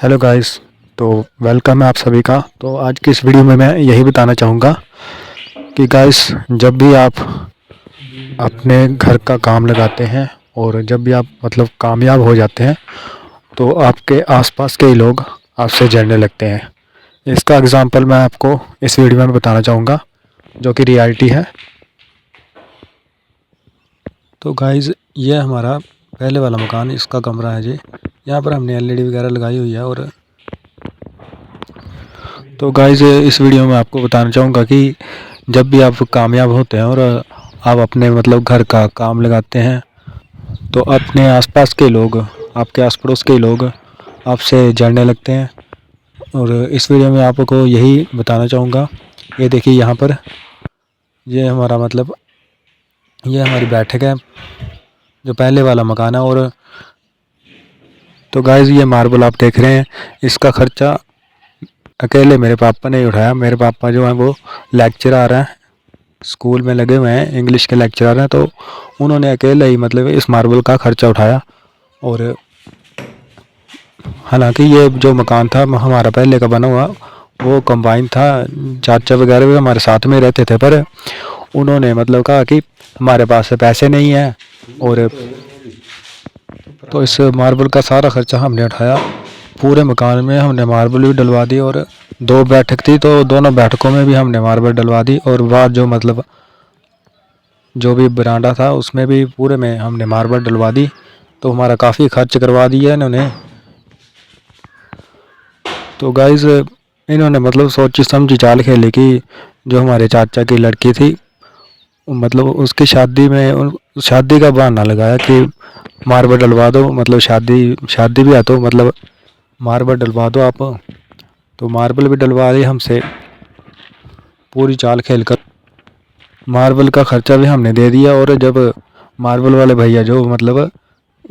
Hello guys. तो welcome है आप सभी का। तो आज की इस वीडियो में मैं यही बताना चाहूँगा कि गाइस, जब भी आप अपने घर का काम लगाते हैं और जब भी आप कामयाब हो जाते हैं तो आपके आसपास के ही लोग आपसे जलने लगते हैं। इसका एग्जांपल मैं आपको इस वीडियो में बताना चाहूँगा जो कि रियलिटी है। तो गाइस, ये हमारा पहले वाला मकान, इसका कमरा है जी। यहाँ पर हमने एलईडी वगैरह लगाई हुई है। और तो गाइस, इस वीडियो में आपको बताना चाहूँगा कि जब भी आप कामयाब होते हैं और आप अपने घर का काम लगाते हैं तो अपने आसपास के लोग, आपके आस पड़ोस के लोग आपसे जलने लगते हैं। और इस वीडियो में आपको यही बताना चाहूँगा। ये देखिए, यहाँ पर ये हमारा ये हमारी बैठक है, जो पहले वाला मकान है। और तो गाइस, ये मार्बल आप देख रहे हैं, इसका खर्चा अकेले मेरे पापा ने ही उठाया। मेरे पापा जो हैं वो लेक्चरर हैं, स्कूल में लगे हुए हैं, इंग्लिश के लेक्चरर हैं। तो उन्होंने अकेले ही इस मार्बल का खर्चा उठाया। और हालांकि ये जो मकान था हमारा पहले का बना हुआ, वो कंबाइन था। चाचा वगैरह भी हमारे साथ में रहते थे, पर उन्होंने कहा कि हमारे पास पैसे नहीं हैं। और तो इस मार्बल का सारा खर्चा हमने उठाया। पूरे मकान में हमने मार्बल भी डलवा दी। और 2 बैठक थी तो दोनों बैठकों में भी हमने मार्बल डलवा दी। और बाहर जो भी बरांडा था उसमें भी पूरे में हमने मार्बल डलवा दी। तो हमारा काफ़ी खर्च करवा दिया इन्होंने। तो गाइस, इन्होंने सोची समझी चाल खेली कि जो हमारे चाचा की लड़की थी, उसकी शादी में शादी का बहाना लगाया कि मार्बल डलवा दो, शादी भी है तो मार्बल डलवा दो आप। तो मार्बल भी डलवा दी हमसे पूरी चाल खेल कर। मार्बल का खर्चा भी हमने दे दिया। और जब मार्बल वाले भैया जो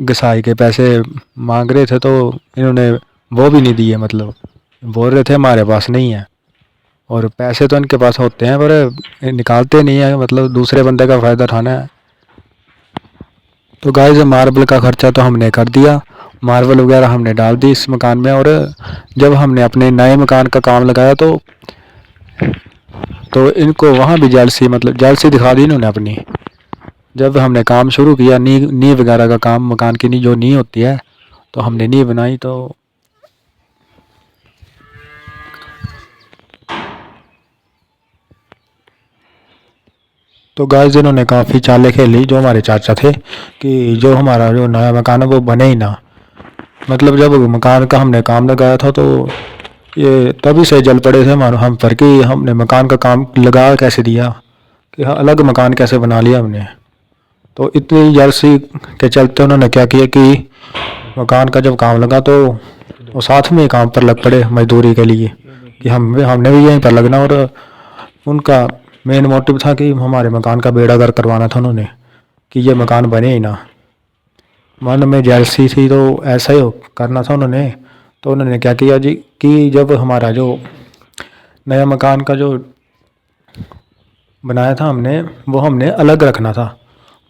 घिसाई के पैसे मांग रहे थे तो इन्होंने वो भी नहीं दिए। बोल रहे थे हमारे पास नहीं है। और पैसे तो इनके पास होते हैं पर निकालते नहीं है, दूसरे बंदे का फ़ायदा उठाना है। तो गाइस, मार्बल का खर्चा तो हमने कर दिया, मार्बल वगैरह हमने डाल दी इस मकान में। और जब हमने अपने नए मकान का काम लगाया तो इनको वहाँ भी जेलसी दिखा दी इन्होंने अपनी। जब हमने काम शुरू किया, नींव वगैरह का काम, मकान की जो नींव होती है, तो हमने नींव बनाई। तो गाइस, इन्होंने काफ़ी चालें खेली जो हमारे चाचा थे कि जो हमारा जो नया मकान है वो बने ही ना। जब मकान का हमने काम लगाया था तो ये तभी से जल पड़े थे हम पर कि हमने मकान का काम लगा कैसे दिया, कि हाँ, अलग मकान कैसे बना लिया हमने। तो इतनी जलसी के चलते उन्होंने क्या किया कि मकान का जब काम लगा तो वो साथ में काम पर लग पड़े मजदूरी के लिए कि हमने भी यहीं पर लगना। और उनका मेन मोटिव था कि हमारे मकान का बेड़ा गर्क करवाना था उन्होंने, कि ये मकान बने ही ना। मन में जैसी थी तो ऐसा ही करना था उन्होंने। तो उन्होंने क्या किया जी कि जब हमारा जो नया मकान का जो बनाया था हमने, वो हमने अलग रखना था।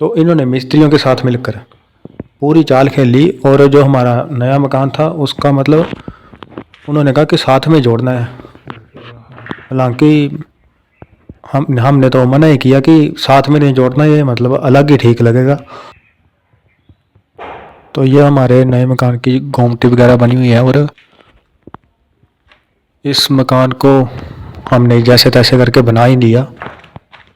तो इन्होंने मिस्त्रियों के साथ मिलकर पूरी चाल खेल ली। और जो हमारा नया मकान था उसका उन्होंने कहा कि साथ में जोड़ना है। हालांकि हमने तो मना ही किया कि साथ में नहीं जोड़ना, ये अलग ही ठीक लगेगा। तो ये हमारे नए मकान की गोमती वगैरह बनी हुई है। और इस मकान को हमने जैसे तैसे करके बना ही लिया।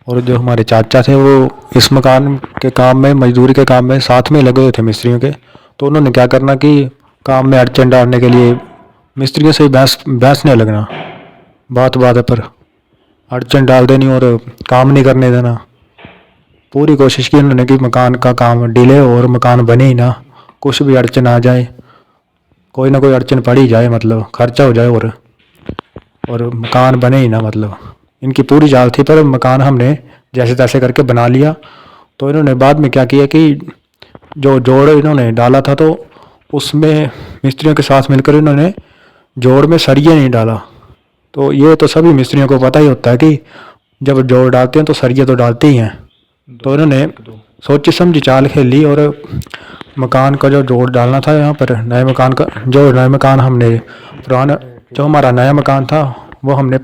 और जो हमारे चाचा थे वो इस मकान के काम में, मजदूरी के काम में साथ में लगे हुए थे मिस्त्रियों के। तो उन्होंने क्या करना कि काम में अड़चन डालने के लिए मिस्त्रियों से ही बहस नहीं लगना, बात बात पर अड़चन डाल देनी और काम नहीं करने देना। पूरी कोशिश की उन्होंने कि मकान का काम डिले और मकान बने ही ना, कुछ भी अड़चन आ जाए, कोई ना कोई अड़चन पड़ ही जाए, खर्चा हो जाए और मकान बने ही ना। इनकी पूरी चाल थी, पर मकान हमने जैसे तैसे करके बना लिया। तो इन्होंने बाद में क्या किया कि जो जोड़ इन्होंने डाला था तो उसमें मिस्त्रियों के साथ मिलकर इन्होंने जोड़ में सरिये नहीं डाला। तो ये तो सभी मिस्त्रियों को पता ही होता है कि जब जोड़ डालते हैं तो सरिये तो डालते ही हैं। तो इन्होंने सोची समझी चाल खेली और मकान का जो जोड़ डालना था यहाँ पर, नए मकान का जो नए मकान हमने पुराना जो हमारा नया मकान था वो हमने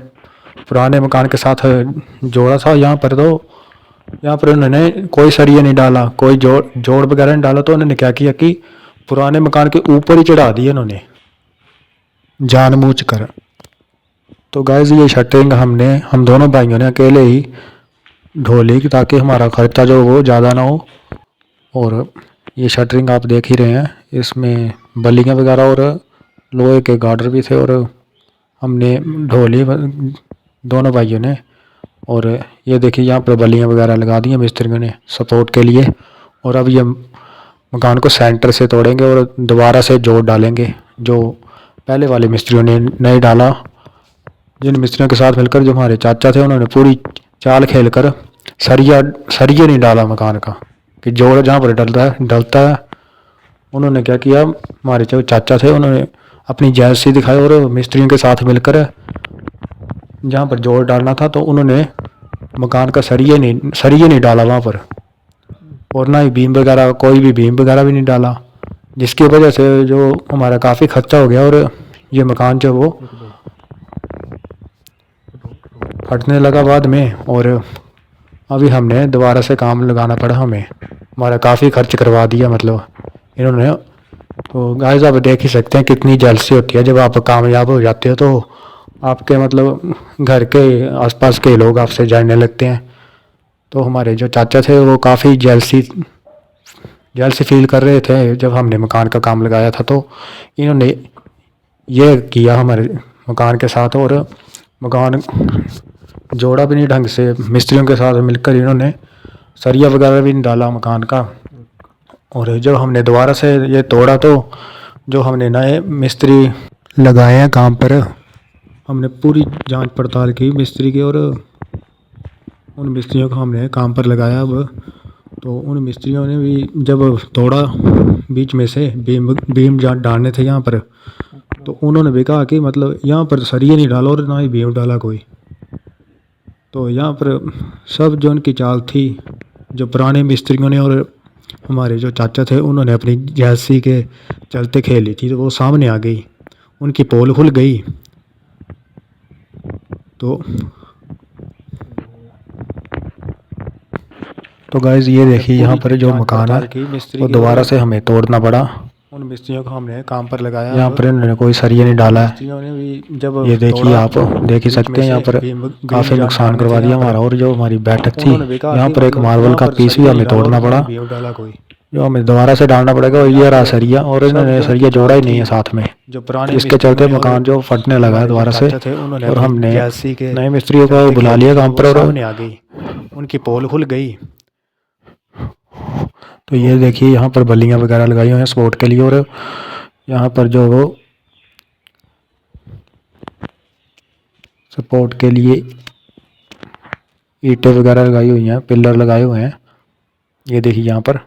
पुराने मकान के साथ जोड़ा था यहाँ पर। तो यहाँ पर उन्होंने कोई सरिया नहीं डाला, कोई जोड़ वगैरह नहीं डाला। तो उन्होंने क्या किया कि पुराने मकान के ऊपर ही चढ़ा दिए उन्होंने जानबूझ कर। तो गाइस ये शटरिंग हम दोनों भाइयों ने अकेले ही ढोली ताकि हमारा खर्चा जो वो ज़्यादा ना हो। और ये शटरिंग आप देख ही रहे हैं, इसमें बल्लियाँ वगैरह और लोहे के गार्डर भी थे और हमने ढोली दोनों भाइयों ने। और ये देखिए यहाँ पर बल्लियाँ वगैरह लगा दी हैं मिस्त्रियों ने सपोर्ट के लिए। और अब ये मकान को सेंटर से तोड़ेंगे और दोबारा से जोड़ डालेंगे जो पहले वाले मिस्त्रियों ने नहीं डाला। जिन मिस्त्रियों के साथ मिलकर जो हमारे चाचा थे उन्होंने पूरी चाल खेल कर सरिया नहीं डाला मकान का कि जोड़ जहाँ पर डलता है। उन्होंने क्या किया, हमारे जो चाचा थे उन्होंने अपनी जैसी दिखाई और मिस्त्रियों के साथ मिलकर जहाँ पर जोड़ डालना था तो उन्होंने मकान का सरिया नहीं डाला वहाँ पर। और ना ही बीम वगैरह, कोई भी बीम वगैरह भी नहीं डाला, जिसकी वजह से जो हमारा काफ़ी खर्चा हो गया और ये मकान जो वो फटने लगा बाद में। और अभी हमने दोबारा से काम लगाना पड़ा हमें, हमारा काफ़ी खर्च करवा दिया मतलब इन्होंने। तो गाइस आप देख ही सकते हैं कितनी जेलसी होती है जब आप कामयाब हो जाते हो तो आपके मतलब घर के आसपास के लोग आपसे जानने लगते हैं। तो हमारे जो चाचा थे वो काफ़ी जेलसी फील कर रहे थे जब हमने मकान का काम लगाया था। तो इन्होंने ये किया हमारे मकान के साथ और मकान जोड़ा भी नहीं ढंग से, मिस्त्रियों के साथ मिलकर इन्होंने सरिया वगैरह भी नहीं डाला मकान का। और जब हमने दोबारा से ये तोड़ा तो जो हमने नए मिस्त्री लगाए हैं काम पर, हमने पूरी जांच पड़ताल की मिस्त्री की और उन मिस्त्रियों को हमने काम पर लगाया। अब तो उन मिस्त्रियों ने भी जब तोड़ा बीच में से बीम डालने थे यहाँ पर, तो उन्होंने भी कहा कि मतलब यहाँ पर सरिया नहीं डाला और ना ही बीम डाला कोई। तो यहाँ पर सब जो उनकी चाल थी जो पुराने मिस्त्रियों ने और हमारे जो चाचा थे उन्होंने अपनी जैसी के चलते खेली थी तो वो सामने आ गई, उनकी पोल खुल गई। तो गाइस ये देखिए यहाँ पर जो मकान है वो दोबारा से हमें तोड़ना पड़ा। उन मिस्त्रियों को हमने काम पर लगाया, यहाँ पर इन्होंने कोई सरिया नहीं डाला है। ये देखिए आप देख ही सकते हैं यहाँ पर काफ़ी नुकसान करवा दिया हमारा। और जो हमारी बैठक थी यहाँ पर एक मार्बल का पीस भी हमें तोड़ना पड़ा जो हमें दोबारा से डालना पड़ेगा। और ये रहा सरिया, और इन्होंने सरिया जोड़ा ही नहीं है साथ में, इसके चलते मकान जो फटने लगा है दोबारा से। और हमने नए मिस्त्रियों को बुला लिया काम पर और उनकी पोल खुल गई। तो ये देखिए यहाँ पर बल्लियाँ वगैरह लगाई हुई हैं सपोर्ट के लिए और यहाँ पर जो वो सपोर्ट के लिए ईंटें वगैरह लगाई हुई हैं, पिलर लगाए हुए हैं ये देखिए यहाँ पर।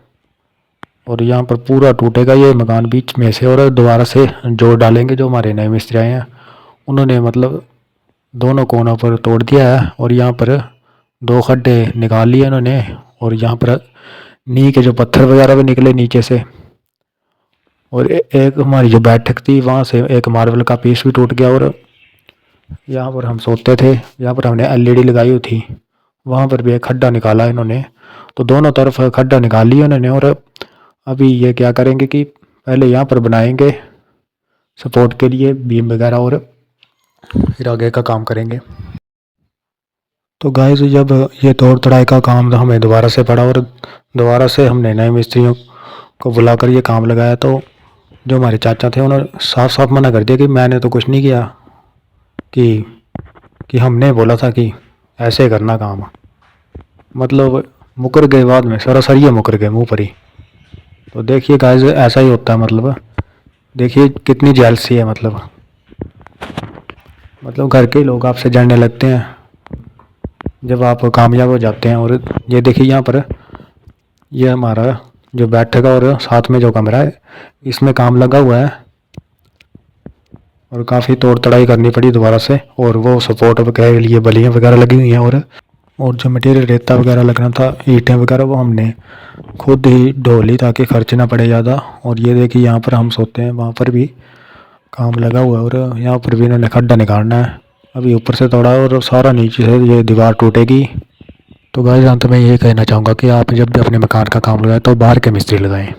और यहाँ पर पूरा टूटेगा ये मकान बीच में से और दोबारा से जोड़ डालेंगे। जो हमारे नए मिस्त्री आए हैं उन्होंने मतलब दोनों कोनों पर तोड़ दिया है और यहाँ पर 2 खड्डे निकाल लिए उन्होंने। और यहाँ पर नी के जो पत्थर वगैरह भी निकले नीचे से। और एक हमारी जो बैठक थी वहाँ से एक मार्बल का पीस भी टूट गया। और यहाँ पर हम सोते थे, यहाँ पर हमने एलईडी लगाई हुई थी, वहाँ पर भी एक खड्डा निकाला इन्होंने। तो दोनों तरफ खड्डा निकाल लिया उन्होंने। और अभी ये क्या करेंगे कि पहले यहाँ पर बनाएंगे सपोर्ट के लिए बीम वगैरह और फिर आगे का काम करेंगे। तो गाइस जब ये तोड़ तड़ाई का काम हमें दोबारा से पड़ा और दोबारा से हमने नए मिस्त्रियों को बुलाकर ये काम लगाया तो जो हमारे चाचा थे उन्होंने साफ साफ मना कर दिया कि मैंने तो कुछ नहीं किया, कि हमने बोला था कि ऐसे करना काम। मतलब मुकर गए बाद में, सरासर मुकर गए मुँह पर ही। तो देखिए गाइस ऐसा ही होता है, मतलब देखिए कितनी जेलसी है। मतलब घर के लोग आपसे जानने लगते हैं जब आप कामयाब हो जाते हैं। और ये देखिए यहाँ पर ये हमारा जो बैठक और साथ में जो कमरा है इसमें काम लगा हुआ है और काफ़ी तोड़ तड़ाई करनी पड़ी दोबारा से। और वो सपोर्ट के लिए बलियाँ वगैरह लगी हुई हैं और और जो मटेरियल रेता वगैरह लगना था, ईंटें वगैरह, वो हमने खुद ही ढो ली ताकि खर्च ना पड़े ज़्यादा। और ये देखिए यहाँ पर हम सोते हैं, वहाँ पर भी काम लगा हुआ है और यहाँ पर भी इन्होंने खड्डा निकालना है। अभी ऊपर से तोड़ा और सारा नीचे से ये दीवार टूटेगी। तो गाइस अंत में ये कहना चाहूँगा कि आप जब भी अपने मकान का काम लगाएं तो बाहर के मिस्त्री लगाएं।